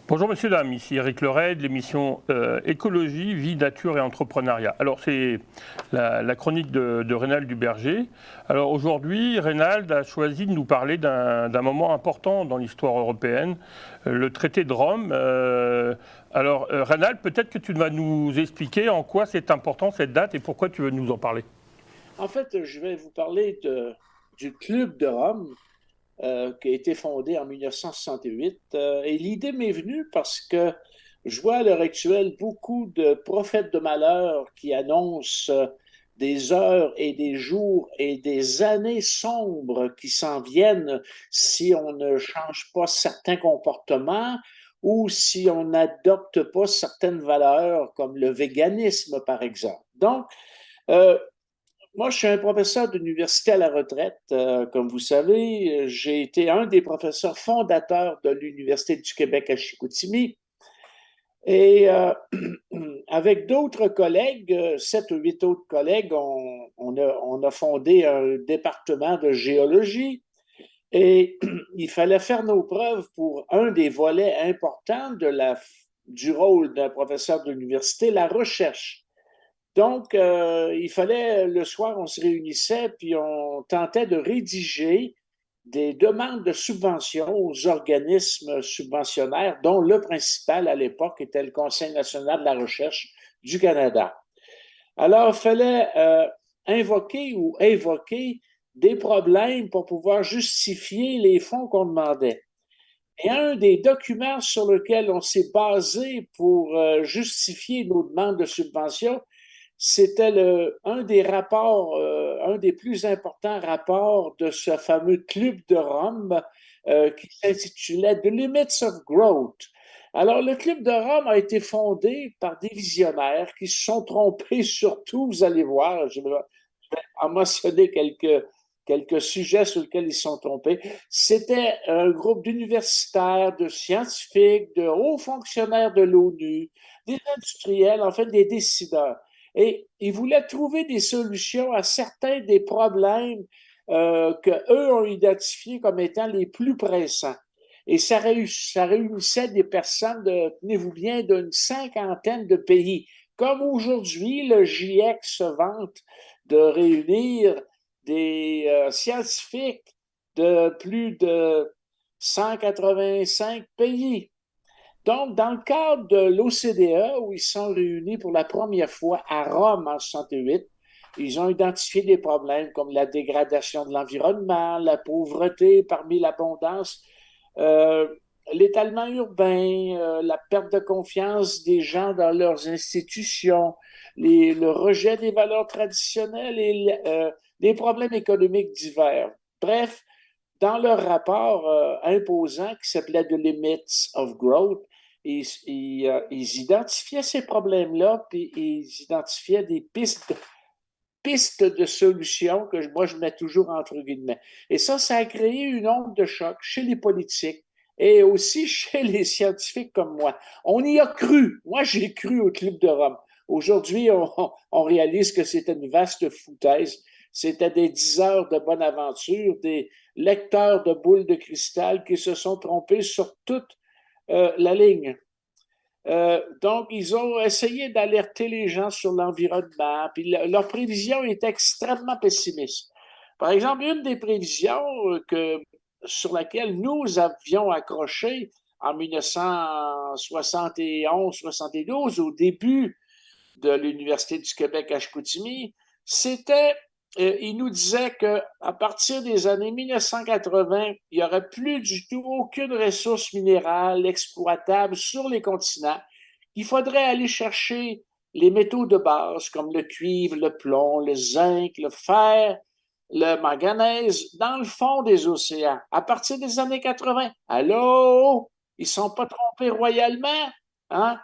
Bonjour Monsieur Dame, ici Eric Leray de l'émission Écologie, Vie, Nature et Entrepreneuriat. Alors c'est la chronique de Reynald Duberger. Alors aujourd'hui, Reynald a choisi de nous parler d'un moment important dans l'histoire européenne, le traité de Rome. Reynald, peut-être que tu vas nous expliquer en quoi c'est important cette date et pourquoi tu veux nous en parler. En fait, je vais vous parler du Club de Rome qui a été fondé en 1968. Et l'idée m'est venue parce que je vois à l'heure actuelle beaucoup de prophètes de malheur qui annoncent des heures et des jours et des années sombres qui s'en viennent si on ne change pas certains comportements ou si on n'adopte pas certaines valeurs comme le véganisme, par exemple. Donc, euh, moi, je suis un professeur d'université à la retraite. Comme vous savez, j'ai été un des professeurs fondateurs de l'Université du Québec à Chicoutimi. Et avec d'autres collègues, 7 ou 8 autres collègues, on a fondé un département de géologie et il fallait faire nos preuves pour un des volets importants du rôle d'un professeur d'université, la recherche. Donc, il fallait, le soir, on se réunissait, puis on tentait de rédiger des demandes de subventions aux organismes subventionnaires, dont le principal à l'époque était le Conseil national de la recherche du Canada. Alors, il fallait invoquer ou évoquer des problèmes pour pouvoir justifier les fonds qu'on demandait. Et un des documents sur lequel on s'est basé pour justifier nos demandes de subvention, c'était un des rapports, un des plus importants rapports de ce fameux Club de Rome qui s'intitulait The Limits of Growth. Alors, le Club de Rome a été fondé par des visionnaires qui se sont trompés sur tout, vous allez voir. Je vais en mentionner quelques sujets sur lesquels ils se sont trompés. C'était un groupe d'universitaires, de scientifiques, de hauts fonctionnaires de l'ONU, des industriels, en fait, des décideurs. Et ils voulaient trouver des solutions à certains des problèmes qu'eux ont identifiés comme étant les plus pressants. Et ça réunissait des personnes, tenez-vous bien, d'une cinquantaine de pays. Comme aujourd'hui, le GIEC se vante de réunir des scientifiques de plus de 185 pays. Donc, dans le cadre de l'OCDE, où ils sont réunis pour la première fois à Rome en 68, ils ont identifié des problèmes comme la dégradation de l'environnement, la pauvreté parmi l'abondance, euh, l'étalement urbain, la perte de confiance des gens dans leurs institutions, le rejet des valeurs traditionnelles et des problèmes économiques divers. Bref, dans leur rapport imposant qui s'appelait The Limits of Growth, ils identifiaient ces problèmes-là, puis ils identifiaient des pistes de solutions que moi je mets toujours entre guillemets. Et ça a créé une onde de choc chez les politiques et aussi chez les scientifiques comme moi. On y a cru. Moi, j'ai cru au Club de Rome. Aujourd'hui, on réalise que c'était une vaste foutaise. C'était des 10 heures de bonne aventure, des lecteurs de boules de cristal qui se sont trompés sur toute la ligne. Donc, ils ont essayé d'alerter les gens sur l'environnement, puis leur prévision est extrêmement pessimiste. Par exemple, une des prévisions sur laquelle nous avions accroché en 1971-72, au début de l'Université du Québec à Chicoutimi, c'était, il nous disait qu'à partir des années 1980, il n'y aurait plus du tout aucune ressource minérale exploitable sur les continents. Il faudrait aller chercher les métaux de base comme le cuivre, le plomb, le zinc, le fer, le manganèse dans le fond des océans à partir des années 80. Allô? Ils ne sont pas trompés royalement, hein?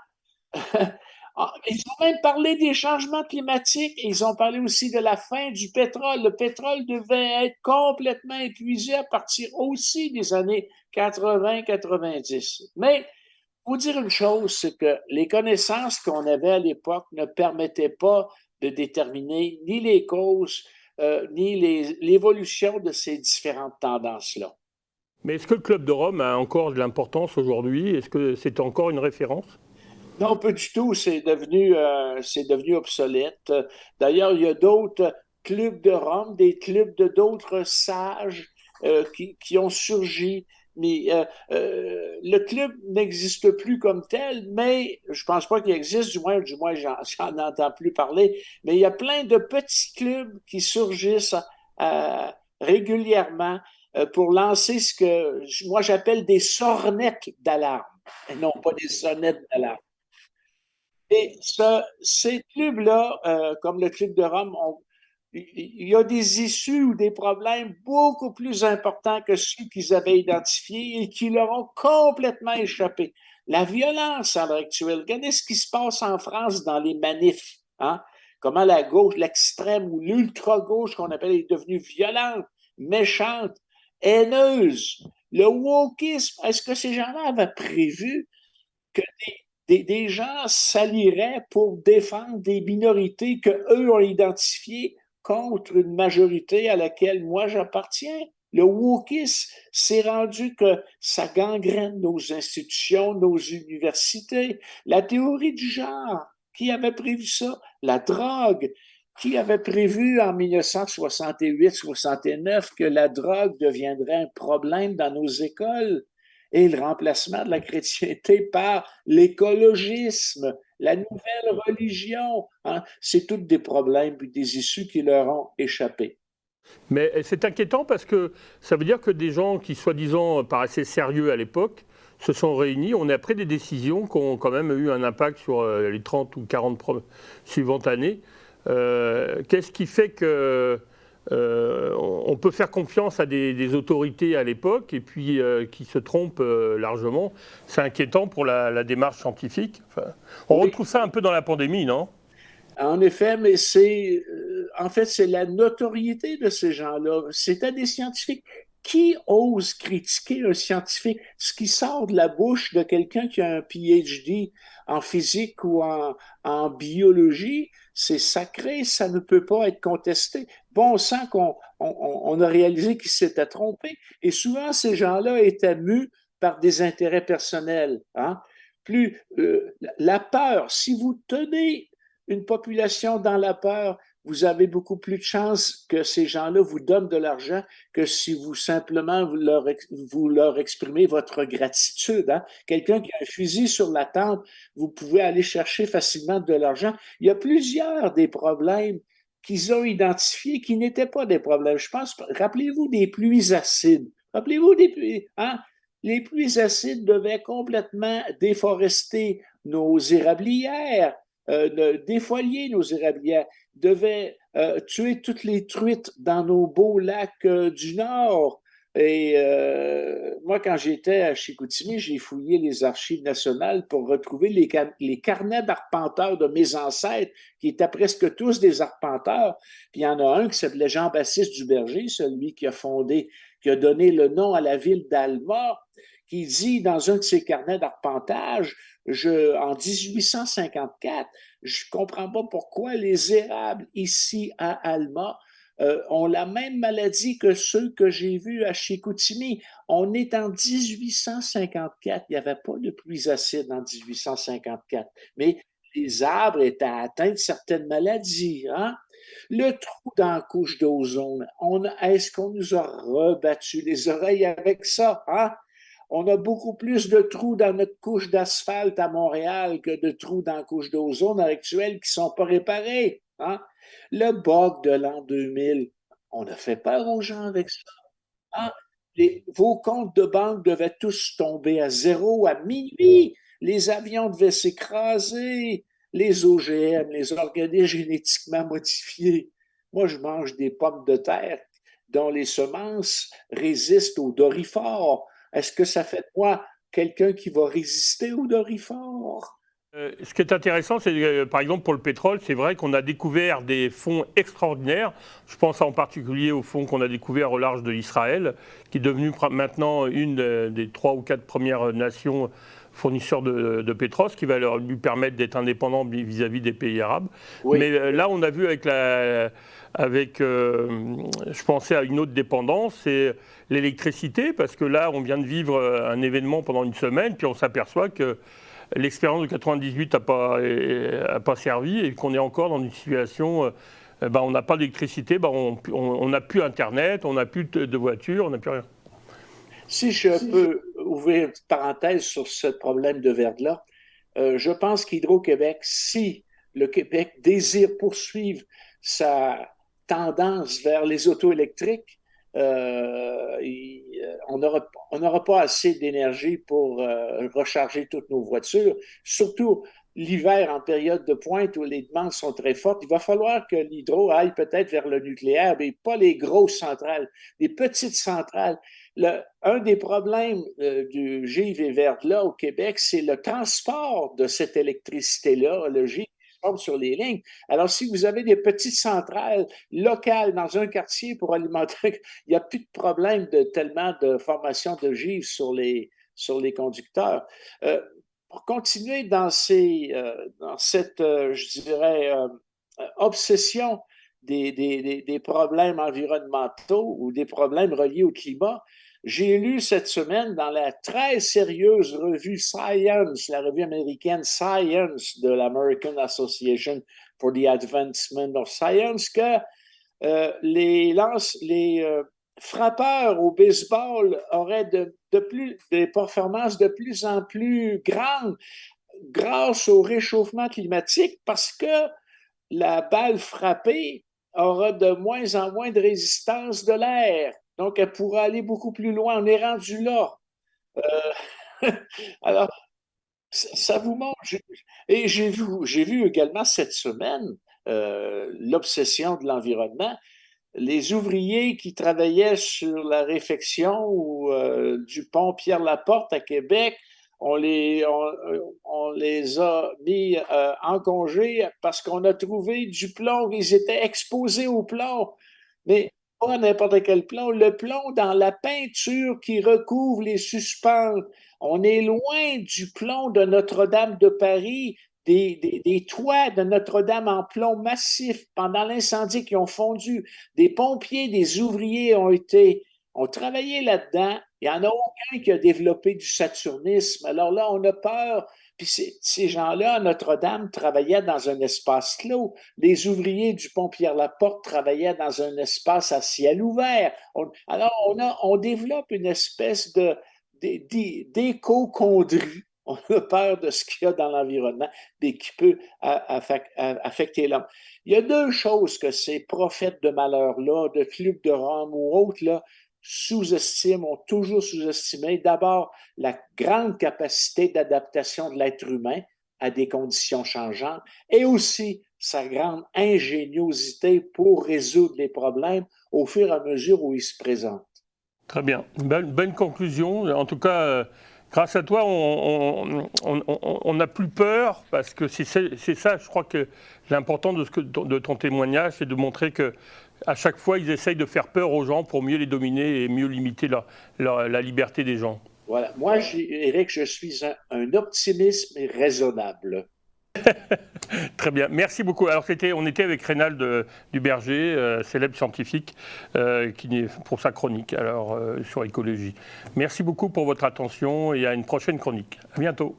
Ils ont même parlé des changements climatiques et ils ont parlé aussi de la fin du pétrole. Le pétrole devait être complètement épuisé à partir aussi des années 80-90. Mais pour dire une chose, c'est que les connaissances qu'on avait à l'époque ne permettaient pas de déterminer ni les causes, ni l'évolution de ces différentes tendances-là. Mais est-ce que le Club de Rome a encore de l'importance aujourd'hui? Est-ce que c'est encore une référence? Non, pas du tout. C'est devenu obsolète. D'ailleurs, il y a d'autres clubs de Rome, des clubs de d'autres sages qui ont surgi. Mais le club n'existe plus comme tel, mais je pense pas qu'il existe, du moins j'en entends plus parler. Mais il y a plein de petits clubs qui surgissent euh, régulièrement pour lancer ce que moi j'appelle des sornettes d'alarme, et non pas des sonnettes d'alarme. Et ces clubs-là, comme le Club de Rome, il y a des issues ou des problèmes beaucoup plus importants que ceux qu'ils avaient identifiés et qui leur ont complètement échappé. La violence à l'heure actuelle, regardez ce qui se passe en France dans les manifs. Hein? Comment la gauche, l'extrême ou l'ultra-gauche qu'on appelle est devenue violente, méchante, haineuse. Le wokisme, est-ce que ces gens-là avaient prévu que des gens s'allieraient pour défendre des minorités qu'eux ont identifiées contre une majorité à laquelle moi j'appartiens? Le wokisme s'est rendu que ça gangrène nos institutions, nos universités. La théorie du genre, qui avait prévu ça? La drogue, qui avait prévu en 1968-69 que la drogue deviendrait un problème dans nos écoles? Et le remplacement de la chrétienté par l'écologisme, la nouvelle religion. Hein? C'est tous des problèmes et des issues qui leur ont échappé. Mais c'est inquiétant parce que ça veut dire que des gens qui, soi-disant, paraissaient sérieux à l'époque, se sont réunis. On a pris des décisions qui ont quand même eu un impact sur les 30 ou 40 suivantes années. Qu'est-ce qui fait que on peut faire confiance à des autorités à l'époque et puis qui se trompent largement? C'est inquiétant pour la démarche scientifique. Enfin, on Oui, retrouve ça un peu dans la pandémie, non? en effet, mais en fait, c'est la notoriété de ces gens-là. C'était des scientifiques. Qui ose critiquer un scientifique? Ce qui sort de la bouche de quelqu'un qui a un PhD en physique ou en biologie, c'est sacré, ça ne peut pas être contesté. Bon sang on a réalisé qu'il s'était trompé. Et souvent, ces gens-là étaient mus par des intérêts personnels. Hein? La peur, si vous tenez une population dans la peur, vous avez beaucoup plus de chances que ces gens-là vous donnent de l'argent que si vous simplement vous leur exprimez votre gratitude. Hein? Quelqu'un qui a un fusil sur la tempe, vous pouvez aller chercher facilement de l'argent. Il y a plusieurs des problèmes qu'ils ont identifiés qui n'étaient pas des problèmes. Je pense, rappelez-vous des pluies acides. Rappelez-vous des pluies, hein? Les pluies acides devaient complètement déforester nos érablières, défolier nos érablières, devait tuer toutes les truites dans nos beaux lacs du Nord. Et moi, quand j'étais à Chicoutimi, j'ai fouillé les archives nationales pour retrouver les carnets d'arpenteurs de mes ancêtres, qui étaient presque tous des arpenteurs. Puis il y en a un qui s'appelait Jean-Baptiste Duberger, celui qui a donné le nom à la ville d'Alma, qui dit dans un de ses carnets d'arpentage, en 1854, je ne comprends pas pourquoi les érables ici à Alma ont la même maladie que ceux que j'ai vus à Chicoutimi. On est en 1854. Il n'y avait pas de pluies acides en 1854. Mais les arbres étaient atteints de certaines maladies. Hein? Le trou dans la couche d'ozone, est-ce qu'on nous a rebattu les oreilles avec ça? Hein? On a beaucoup plus de trous dans notre couche d'asphalte à Montréal que de trous dans la couche d'ozone actuelle qui ne sont pas réparés. Hein? Le bug de l'an 2000, on a fait peur aux gens avec ça. Hein? Vos comptes de banque devaient tous tomber à zéro à minuit. Les avions devaient s'écraser. Les OGM, les organismes génétiquement modifiés. Moi, je mange des pommes de terre dont les semences résistent aux dorifores. Est-ce que ça fait de moi quelqu'un qui va résister aux dorifores? Ce qui est intéressant, c'est par exemple pour le pétrole, c'est vrai qu'on a découvert des fonds extraordinaires. Je pense en particulier au fonds qu'on a découvert au large de l'Israël, qui est devenu maintenant une des 3 ou 4 premières nations fournisseur de pétrole, ce qui va lui permettre d'être indépendant vis-à-vis des pays arabes. Oui. Mais là, on a vu je pensais à une autre dépendance, c'est l'électricité, parce que là, on vient de vivre un événement pendant une semaine, puis on s'aperçoit que l'expérience de 98 n'a pas servi et qu'on est encore dans une situation, on n'a pas d'électricité, on n'a plus Internet, on n'a plus de voiture, on n'a plus rien. Si je peux ouvrir une petite parenthèse sur ce problème de verglas, je pense qu'Hydro-Québec, si le Québec désire poursuivre sa tendance vers les autos électriques, on n'aura pas assez d'énergie pour recharger toutes nos voitures, surtout l'hiver en période de pointe où les demandes sont très fortes. Il va falloir que l'hydro aille peut-être vers le nucléaire, mais pas les grosses centrales, les petites centrales. Un des problèmes du GIV et Verglas au Québec, c'est le transport de cette électricité-là, le GIV sur les lignes. Alors, si vous avez des petites centrales locales dans un quartier pour alimenter, il n'y a plus de problème tellement de formation de givre sur les conducteurs. Pour continuer dans cette, je dirais, obsession des problèmes environnementaux ou des problèmes reliés au climat, j'ai lu cette semaine dans la très sérieuse revue Science, la revue américaine Science de l'American Association for the Advancement of Science, que les frappeurs au baseball auraient des performances de plus en plus grandes grâce au réchauffement climatique parce que la balle frappée aura de moins en moins de résistance de l'air. Donc, elle pourra aller beaucoup plus loin. On est rendu là. Alors, ça vous montre. Et j'ai vu également cette semaine l'obsession de l'environnement. Les ouvriers qui travaillaient sur la réfection du pont Pierre-Laporte à Québec, on les a mis en congé parce qu'on a trouvé du plomb. Ils étaient exposés au plomb. Mais pas n'importe quel plomb. Le plomb dans la peinture qui recouvre les suspentes. On est loin du plomb de Notre-Dame de Paris, des toits de Notre-Dame en plomb massif pendant l'incendie qui ont fondu. Des pompiers, des ouvriers ont travaillé là-dedans. Il n'y en a aucun qui a développé du saturnisme. Alors là, on a peur. Puis ces gens-là, à Notre-Dame, travaillaient dans un espace clos. Les ouvriers du pont Pierre-Laporte travaillaient dans un espace à ciel ouvert. Alors, on développe une espèce d'éco-chondrie. On a peur de ce qu'il y a dans l'environnement et qui peut affecter l'homme. Il y a deux choses que ces prophètes de malheur-là, de clubs de Rome ou autres, là, ont toujours sous-estimé. D'abord, la grande capacité d'adaptation de l'être humain à des conditions changeantes et aussi sa grande ingéniosité pour résoudre les problèmes au fur et à mesure où ils se présentent. Très bien. Bonne conclusion. En tout cas, grâce à toi, on n'a plus peur parce que c'est ça, je crois que l'important de ton témoignage, c'est de montrer que à chaque fois, ils essayent de faire peur aux gens pour mieux les dominer et mieux limiter la liberté des gens. Voilà. Moi, Éric, je suis un optimisme raisonnable. Très bien, merci beaucoup. Alors on était avec Reynald Duberger, célèbre scientifique, pour sa chronique sur écologie. Merci beaucoup pour votre attention et à une prochaine chronique. À bientôt.